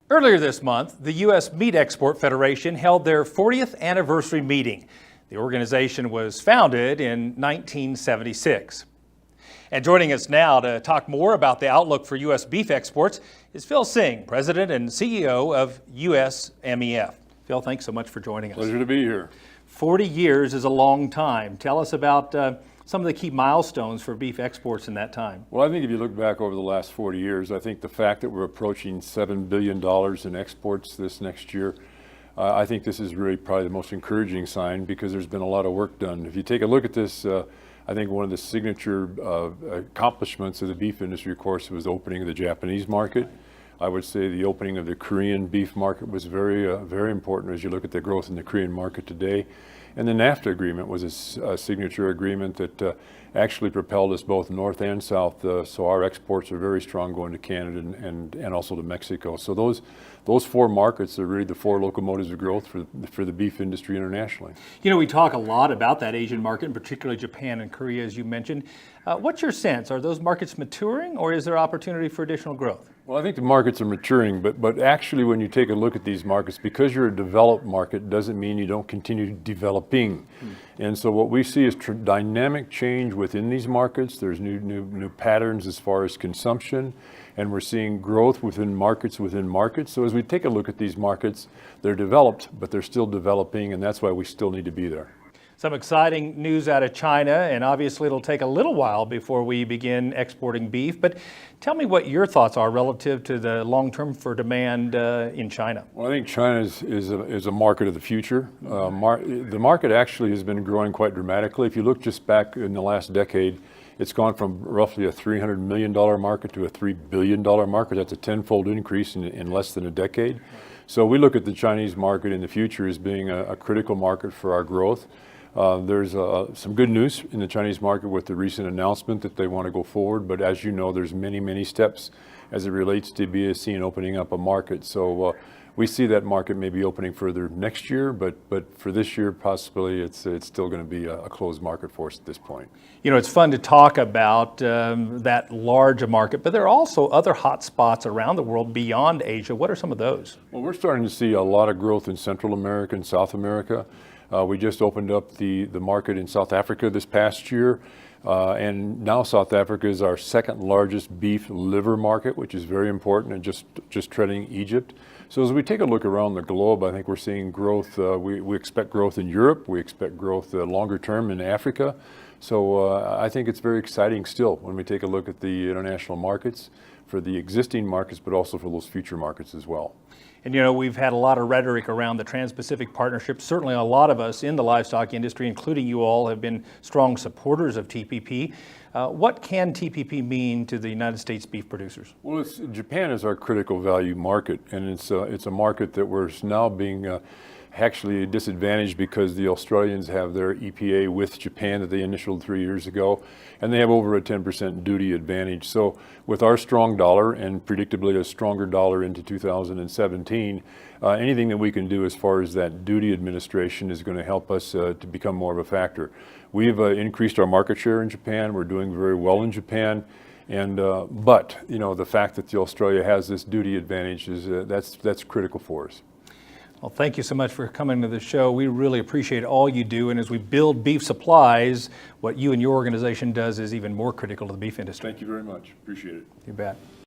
Earlier this month, the U.S. Meat Export Federation held their 40th anniversary meeting. The organization was founded in 1976. And joining us now to talk more about the outlook for U.S. beef exports is Phil Singh, President and CEO of USMEF. Phil, thanks so much for joining us. Pleasure to be here. 40 years is a long time. Tell us about some of the key milestones for beef exports in that time. Well, I think if you look back over the last 40 years, I think the fact that we're approaching $7 billion in exports this next year, I think this is really probably the most encouraging sign because there's been a lot of work done. If you take a look at this, I think one of the signature accomplishments of the beef industry, of course, was the opening of the Japanese market. I would say the opening of the Korean beef market was very important as you look at the growth in the Korean market today. And the NAFTA agreement was a signature agreement that actually propelled us both north and south. So our exports are very strong going to Canada and also to Mexico. So those four markets are really the four locomotives of growth for the beef industry internationally. You know, we talk a lot about that Asian market, and particularly Japan and Korea, as you mentioned. What's your sense? Are those markets maturing, or is there opportunity for additional growth? Well, I think the markets are maturing, but actually when you take a look at these markets, because you're a developed market doesn't mean you don't continue developing. And so what we see is dynamic change within these markets. There's new patterns as far as consumption, and we're seeing growth within markets. So as we take a look at these markets, they're developed, but they're still developing, and that's why we still need to be there. Some exciting news out of China, and obviously it'll take a little while before we begin exporting beef. But tell me what your thoughts are relative to the long term for demand in China. Well, I think China is a market of the future. The market actually has been growing quite dramatically. If you look just back in the last decade, it's gone from roughly a $300 million market to a $3 billion market. That's a tenfold increase in less than a decade. So we look at the Chinese market in the future as being a critical market for our growth. There's some good news in the Chinese market with the recent announcement that they want to go forward, but as you know, there's many steps as it relates to BSC and opening up a market. So we see that market maybe opening further next year, but for this year, possibly it's still going to be a closed market for us at this point. You know, it's fun to talk about that large market, but there are also other hot spots around the world beyond Asia. What are some of those? Well, we're starting to see a lot of growth in Central America and South America. We just opened up the market in South Africa this past year, and now South Africa is our second largest beef liver market, which is very important, and just treading Egypt. So as we take a look around the globe, I think we're seeing growth. We expect growth in Europe. We expect growth longer term in Africa. So I think it's very exciting still when we take a look at the international markets for the existing markets, but also for those future markets as well. And you know, we've had a lot of rhetoric around the Trans-Pacific Partnership. Certainly a lot of us in the livestock industry, including you all, have been strong supporters of TPP. What can TPP mean to the United States beef producers? Well, Japan is our critical value market, and it's a market that we're now being actually disadvantaged because the Australians have their EPA with Japan that they initialed 3 years ago, and they have over a 10% duty advantage. So with our strong dollar and predictably a stronger dollar into 2017, anything that we can do as far as that duty administration is going to help us to become more of a factor. We've increased our market share in Japan. We're doing very well in Japan. And but you know, the fact that Australia has this duty advantage is that's critical for us. Well, thank you so much for coming to the show. We really appreciate all you do. And as we build beef supplies, what you and your organization does is even more critical to the beef industry. Thank you very much. Appreciate it. You bet.